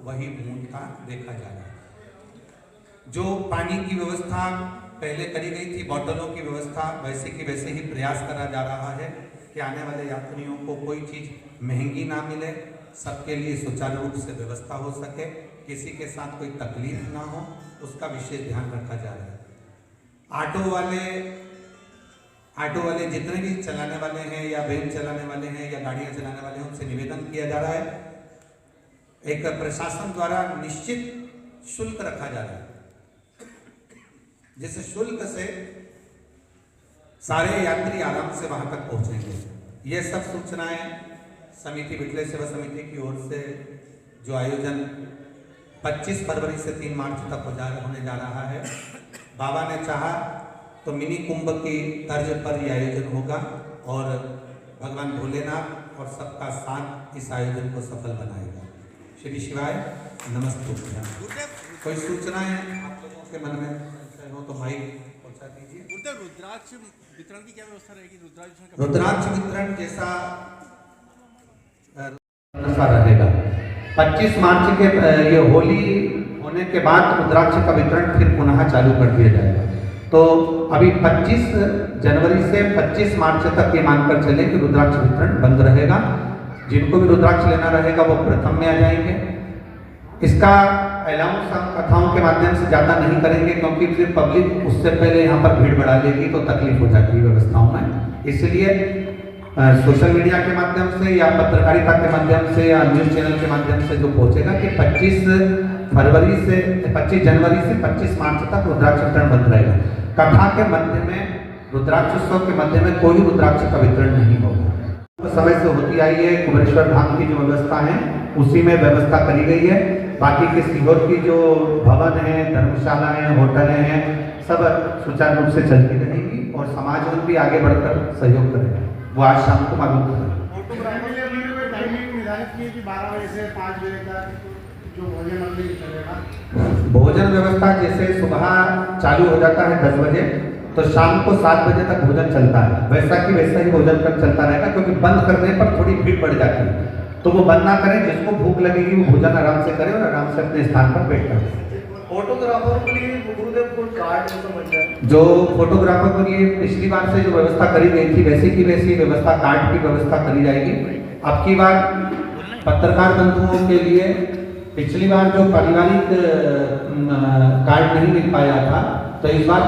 वही मूलता देखा जा रहा है। जो पानी की व्यवस्था पहले करी गई थी, बॉटलों की व्यवस्था, वैसे की वैसे ही प्रयास करा जा रहा है कि आने वाले यात्रियों को कोई चीज़ महंगी ना मिले, सबके लिए सुचारू रूप से व्यवस्था हो सके, किसी के साथ कोई तकलीफ ना हो, उसका विशेष ध्यान रखा जा रहा है। ऑटो वाले जितने भी चलाने वाले हैं या वैन चलाने वाले हैं या गाड़ियां चलाने वाले हैं, उनसे निवेदन किया जा रहा है, एक प्रशासन द्वारा निश्चित शुल्क रखा जा रहा है, जिस शुल्क से सारे यात्री आराम से वहां तक पहुंचेंगे। ये सब सूचनाएं समिति बिटले सेवा समिति की ओर से जो आयोजन 25 फरवरी से 3 मार्च तक होने जा रहा है, बाबा ने चाहा तो मिनी कुंभ की तर्ज पर यह आयोजन होगा और भगवान भोलेनाथ और सबका साथ इस आयोजन को सफल बनाएगा। श्री शिवाय नमस्तु। कोई सूचनाएं आप लोगों के मन में हो तो माइक पहुंचा दीजिए। रुद्राक्ष वितरण की क्या व्यवस्था रहेगी? रुद्राक्ष वितरण जैसा रहेगा। 25 मार्च के ये होली होने के बाद रुद्राक्ष का वितरण फिर पुनः चालू कर दिया जाएगा। तो अभी 25 जनवरी से 25 मार्च तक ये मानकर चले कि रुद्राक्ष वितरण बंद रहेगा। जिनको भी रुद्राक्ष लेना रहेगा वो प्रथम में आ जाएंगे। इसका अनाउंस हम कथाओं के माध्यम से ज़्यादा नहीं करेंगे, क्योंकि फिर पब्लिक उससे पहले यहाँ पर भीड़ बढ़ा लेगी तो तकलीफ हो जाती है व्यवस्थाओं में। इसलिए सोशल मीडिया के माध्यम से या पत्रकारिता के माध्यम से या न्यूज़ चैनल के माध्यम से जो पहुँचेगा कि 25 जनवरी से 25 मार्च तक रुद्राक्ष वितरण बंद रहेगा। कथा के मध्य में, रुद्राक्षोत्सव के मध्य में कोई रुद्राक्ष का वितरण नहीं होगा। तो समय से होती आई है। कुबेरेश्वर धाम की जो व्यवस्था है उसी में व्यवस्था करी गई है। बाकी के सीहोर की जो भवन है, धर्मशालाएं, होटलें हैं, सब सुचारू रूप से चलती रहेंगी और समाज में भी आगे बढ़कर सहयोग करेगा। वो आज शाम को मालूम करेगा। भोजन व्यवस्था जैसे सुबह चालू हो जाता है 10 बजे, तो शाम को 7 बजे तक भोजन चलता है। वैसा कि वैसा ही भोजन कर चलता रहेगा, क्योंकि बंद करने पर थोड़ी भीड़ बढ़ जाती है। तो वो बंद ना करें, जिसको भूख लगेगी वो भोजन आराम से करे और आराम से अपने स्थान पर बैठ कर। फोटोग्राफर के लिए गुरुदेव को कार्ड समझ जाए। जो फोटोग्राफर के लिए पिछली बार से जो व्यवस्था करी गई थी वैसी की वैसी व्यवस्था, कार्ड की व्यवस्था करी जाएगी। अब की बार पत्रकार बंधुओं के लिए पिछली बार जो पारिवारिक कार्ड नहीं मिल पाया था, तो इस बार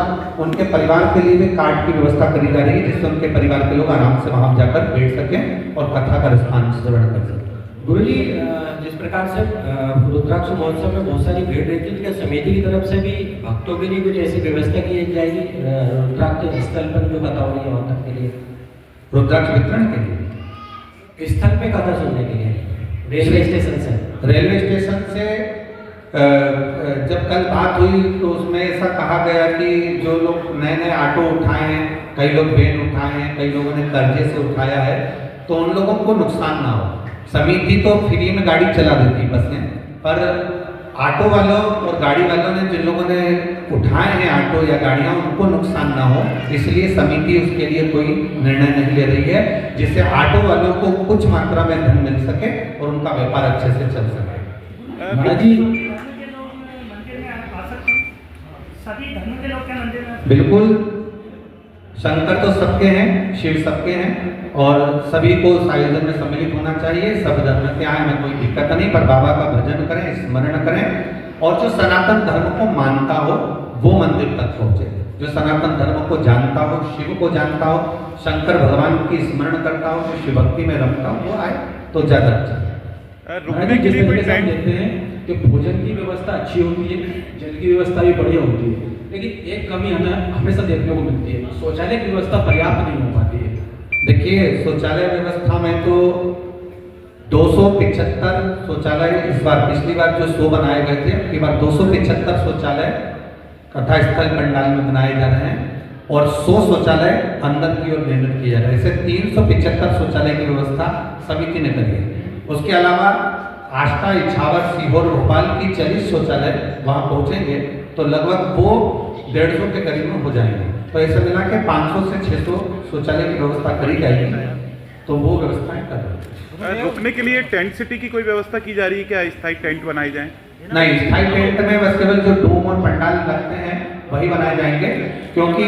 उनके परिवार के लिए भी कार्ड की व्यवस्था करी जा रही है, जिससे उनके परिवार के लोग आराम से वहां जाकर बैठ सकें और कथा का रसपान श्रवण कर सकें। गुरुजी, जिस प्रकार से रुद्राक्ष महोत्सव में बहुत सारी भीड़ रहती है, क्या समिति की तरफ से भी भक्तों के लिए कुछ ऐसी व्यवस्था की जाएगी रुद्राक्ष स्थल पर जो बताओ नहीं वहाँ तक के लिए? रुद्राक्ष वितरण के लिए स्थल पे कथा सुनने के लिए रेलवे स्टेशन से जब कल बात हुई तो उसमें ऐसा कहा गया कि जो लोग नए नए ऑटो उठाए हैं, कई लोग वैन उठाए हैं, कई लोगों ने कर्जे से उठाया है, तो उन लोगों को नुकसान ना हो। समिति तो फ्री में गाड़ी चला देती बसें, पर ऑटो वालों और गाड़ी वालों ने जिन लोगों ने उठाए हैं ऑटो या गाड़ियां, उनको नुकसान ना हो, इसलिए समिति उसके लिए कोई निर्णय नहीं ले रही है, जिससे ऑटो वालों को कुछ मात्रा में धन मिल सके और उनका व्यापार अच्छे से चल सके। बिल्कुल, शंकर तो सबके हैं, शिव सबके हैं और सभी को इस आयोजन में सम्मिलित होना चाहिए। सब धर्म के आए में कोई दिक्कत नहीं, पर बाबा का भजन करें, स्मरण करें और जो सनातन धर्म को मानता हो वो मंदिर तक पहुंचे। जो सनातन धर्म को जानता हो, शिव को जानता हो, शंकर भगवान की स्मरण करता हो, जो शिव भक्ति में रमता हो, वो आए तो ज्यादा अच्छा है। रुकने के लिए कोई टाइम देते हैं कि भोजन की व्यवस्था अच्छी होती है, जल की व्यवस्था भी बढ़िया होती है, लेकिन एक कमी हमें हमेशा देखने को मिलती है, शौचालय की व्यवस्था पर्याप्त नहीं हो पाती है। देखिए, शौचालय व्यवस्था में तो 275 शौचालय इस बार, पिछली बार जो 100 बनाए गए थे, अब की बार 275 शौचालय कथा स्थल पंडाल में बनाए जा रहे हैं और 100 शौचालय अंदर की ओर निर्मित किए जा रहे हैं। ऐसे 375 शौचालय की व्यवस्था समिति ने करी है। उसके अलावा आष्टा, इछावर, सीहोर, भोपाल की 40 शौचालय वहाँ पहुँचेंगे तो लगभग वो 150 के करीब में हो जाएंगे। तो ऐसे मिला के 500 से 600 शौचालय की व्यवस्था करी जाएगी तो वो व्यवस्थाएं कर रहे हैं। रुकने के लिए टेंट सिटी की कोई व्यवस्था की जा रही है क्या? स्थायी टेंट बनाए जाएं? नहीं, स्थायी टेंट में बस केवल जो डोम और पंडाल लगते हैं वही बनाए जाएंगे, क्योंकि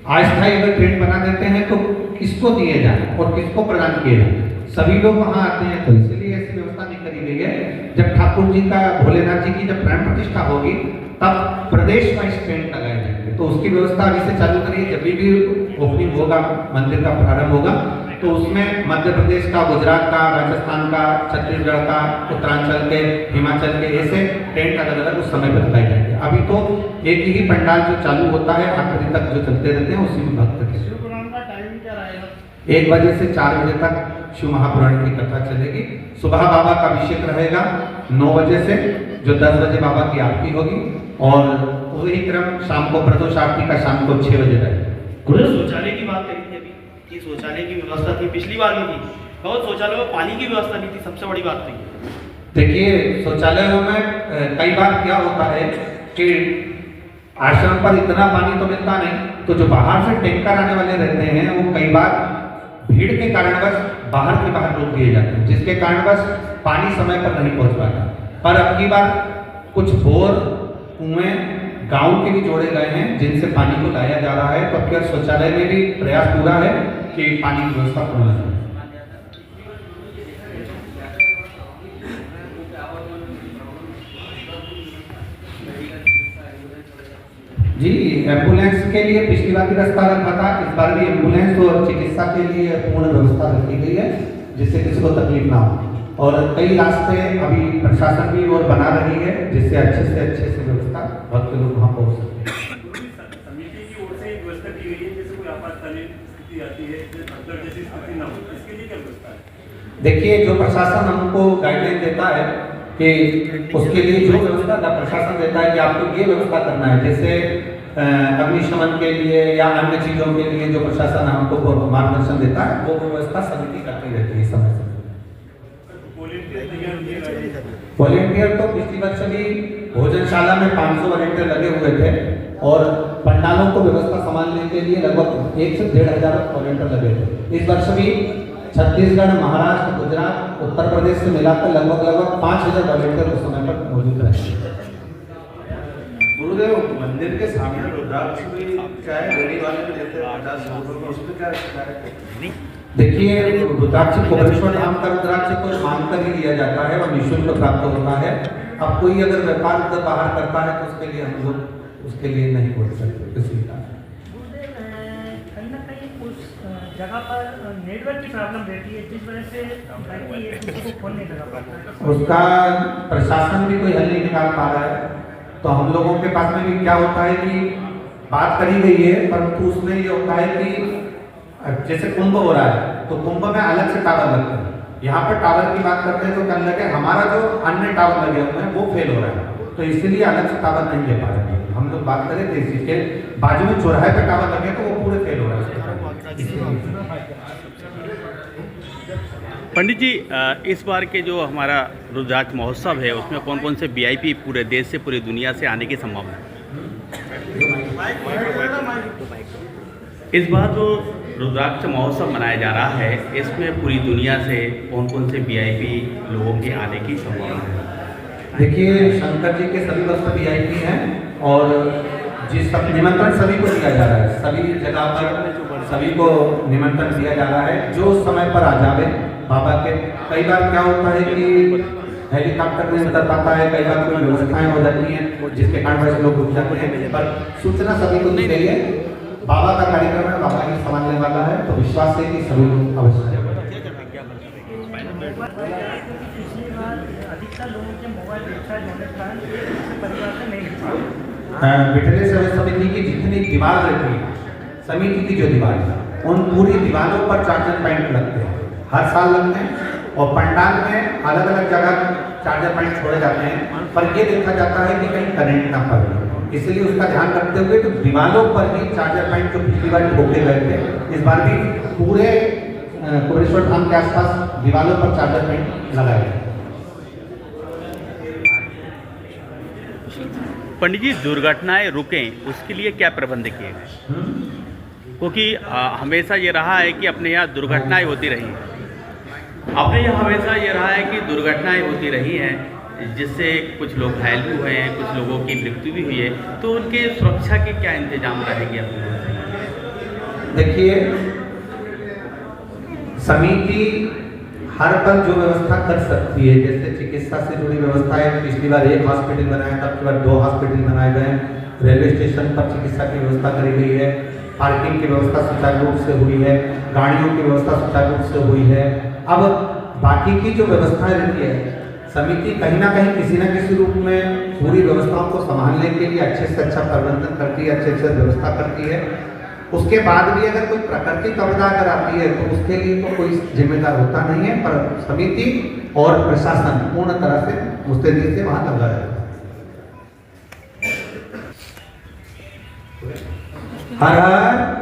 अस्थायी अगर टेंट बना देते हैं तो किसको दिए जाए और किसको प्रदान किए जाए, सभी लोग वहाँ आते हैं, तो इसलिए ऐसी व्यवस्था नहीं करी गई है। जब ठाकुर जी का, भोलेनाथ जी की जब प्राण प्रतिष्ठा होगी तब प्रदेश वाइज टेंट लगाए जाएंगे, तो उसकी व्यवस्था अभी से चालू करिए। जब भी ओपनिंग होगा, मंदिर का प्रारंभ होगा, तो उसमें मध्य प्रदेश का, गुजरात का, राजस्थान का, छत्तीसगढ़ का, उत्तरांचल के, हिमाचल के, ऐसे टेंट अलग अलग उस समय पर लगाए जाएंगे। अभी तो एक ही पंडाल जो चालू होता है आखिरी तक जो चलते रहते हैं, उसी में भक्त के 1 बजे से 4 बजे तक शिव महापुराण की कथा चलेगी। सुबह बाबा का अभिषेक रहेगा 9 बजे से, जो 10 बजे बाबा की आरती होगी, और वही क्रम शाम को प्रदोष आरती का शाम को 6 बजे रहेगा। गुरुदेव शौचालय की बात करी थी अभी कि शौचालय की व्यवस्था थी, पिछली बार भी थी, बहुत शौचालयों में पानी की व्यवस्था नहीं थी, सबसे बड़ी बात थी। देखिए, शौचालयों में कई बार क्या होता है कि आश्रम पर इतना पानी तो मिलता नहीं, तो जो बाहर से टैंकर आने वाले रहते हैं वो कई बार भीड़ के कारणवश बाहर के बाहर रोक दिए जाते हैं, जिसके कारणवश पानी समय पर नहीं पहुंच पाता। पर अब की बार कुछ बोर, कुएं गांव के भी जोड़े गए हैं जिनसे पानी को लाया जा रहा है, तो अब शौचालय में भी प्रयास पूरा है कि पानी की व्यवस्था पूर्ण है। जी, एम्बुलेंस के लिए पिछली बार भी रास्ता रखा था, इस बार भी एम्बुलेंस और चिकित्सा के लिए पूर्ण व्यवस्था रखी गई है, जिससे किसी को तकलीफ ना हो। और कई रास्ते अभी प्रशासन भी और बना रही है, जिससे अच्छे से व्यवस्था भक्त लोग वहाँ पहुँच सकते हैं। समिति की ओर से एक व्यवस्था की गई है, जैसे कोई आपातकालीन स्थिति आती है, जैसी स्थिति ना हो, इसके लिए क्या व्यवस्था है? देखिए, जो प्रशासन हमको गाइडलाइन देता है कि उसके लिए जो व्यवस्था का प्रशासन देता है कि आपको ये व्यवस्था करना है, जैसे अग्निशमन के लिए या अन्य चीजों के लिए जो प्रशासन हमको मार्गदर्शन देता है, वो व्यवस्था समिति करती रहती है समय से। वॉलेंटियर तो पिछली वर्ष भी भोजनशाला में 500 वॉलेंटियर लगे हुए थे, और पंडालों को व्यवस्था संभालने के लिए लगभग 1 से 1.5 हजार वॉलेंटियर लगे थे। इस वर्ष भी छत्तीसगढ़, महाराष्ट्र, गुजरात, उत्तर प्रदेश से मिलाकर लगभग 5000 वॉलेंटियर उस समय पर मौजूद रहे। गुरुदेव, मंदिर के सामने रुद्राक्ष भी चाहे रेडी वाले में देते हैं 50 रुपये, उसमें क्या है? देखिए, रुद्राक्ष कोपरेश्वर धाम का रुद्राक्ष तो मांग कर ही लिया जाता है और निःशुल्क प्राप्त होता है। अब कोई अगर व्यापार उधर बाहर करता है तो उसके लिए हम लोग उसके लिए नहीं बोल सकते किसी का। कहीं ना कहीं उस जगह पर नेटवर्क की प्रॉब्लम रहती है, जिस वजह से उसको खोल नहीं लगा पाता। उसका प्रशासन भी कोई हल नहीं निकाल पा रहा है, तो हम लोगों के पास में भी क्या होता है कि बात करी गई है, परंतु उसमें ये होता है कि जैसे कुंभ हो रहा है तो कुंभ में अलग से टावर लगते हैं, यहाँ पर टावर की बात करते हैं तो कहने लगे हमारा जो अन्य टावर लगे हुए हैं वो फेल हो रहा है, तो इसीलिए अलग से टावर नहीं ले पा रहे हैं। हम लोग बात करें तो इसी के बाजू में चौराहे पे टावर लगे तो वो पूरे फेल हो रहा है। पंडित जी, इस बार के जो हमारा रुद्राक्ष महोत्सव है उसमें कौन कौन से वीआईपी पूरे देश से, पूरी दुनिया से आने की संभावना है? इस बार जो रुद्राक्ष महोत्सव मनाया जा रहा है, इसमें पूरी दुनिया से कौन कौन से वीआईपी लोगों के आने की संभावना है? देखिए, शंकर जी के सभी भक्त वीआईपी हैं और जिस सब निमंत्रण सभी को दिया जा रहा है, सभी जगह पर सभी को निमंत्रण दिया जा रहा है जो समय पर आ जावे बाबा के। कई बार क्या होता है कि हेलीकॉप्टर नहीं उतर पाता है, कई बार कोई व्यवस्थाएं हो जाती हैं जिसके कारण वैसे लोग रुक जाते हैं, पर सूचना सभी को दी गई है। बाबा का कार्यक्रम है, बाबा ही संभालने वाला है, तो विश्वास है कि सभी लोग अवश्य आएंगे। पिछली बार अधिकतर लोगों के मोबाइल रिचार्ज होने के कारण परिवार से नहीं मिल विठले सेवा समिति की जितनी दीवार रहती है, समिति की जो दीवार है, उन पूरी दीवारों पर चार्जर पॉइंट लगते हैं, हर साल लगते हैं, और पंडाल में अलग अलग जगह चार्जर पॉइंट छोड़े जाते हैं, पर ये देखा जाता है कि कहीं करंट ना पड़े, इसलिए उसका ध्यान रखते हुए तो दीवारों पर ही चार्जर पॉइंट जो पिछली बार ठोके गए थे, इस बार भी पूरे कोपरेश्वर धाम के आसपास दीवारों पर चार्जर पॉइंट लगाए गए। पंडित जी, दुर्घटनाएं रुकें उसके लिए क्या प्रबंध किए गए? क्योंकि हमेशा ये रहा है कि अपने यहाँ दुर्घटनाएं होती रही हैं। अपने यहाँ हमेशा ये रहा है कि दुर्घटनाएं होती रही हैं, जिससे कुछ लोग घायल भी हुए हैं, कुछ लोगों की मृत्यु भी हुई है। तो उनके सुरक्षा के क्या इंतजाम रहेंगे अपने यहाँ से? देखिए, समिति हर पल जो व्यवस्था कर सकती है, जैसे चिकित्सा से जुड़ी व्यवस्था है, पिछली बार 1 हॉस्पिटल बनाया था, अब की बार 2 हॉस्पिटल बनाए गए हैं, रेलवे स्टेशन पर चिकित्सा की व्यवस्था करी गई है, पार्किंग की व्यवस्था सुचारू रूप से हुई है, गाड़ियों की व्यवस्था सुचारू रूप से हुई है। अब बाकी की जो व्यवस्थाएं रहती है, समिति कहीं ना कहीं किसी न किसी रूप में पूरी व्यवस्थाओं को संभालने के लिए अच्छे से अच्छा प्रबंधन करती है, अच्छे से व्यवस्था करती है। उसके बाद भी अगर कोई प्राकृतिक आपदा अगर आती है तो उसके लिए तो कोई जिम्मेदार होता नहीं है, पर समिति और प्रशासन पूर्ण तरह से मुस्तैदी से वहाँ लगा है। हर हर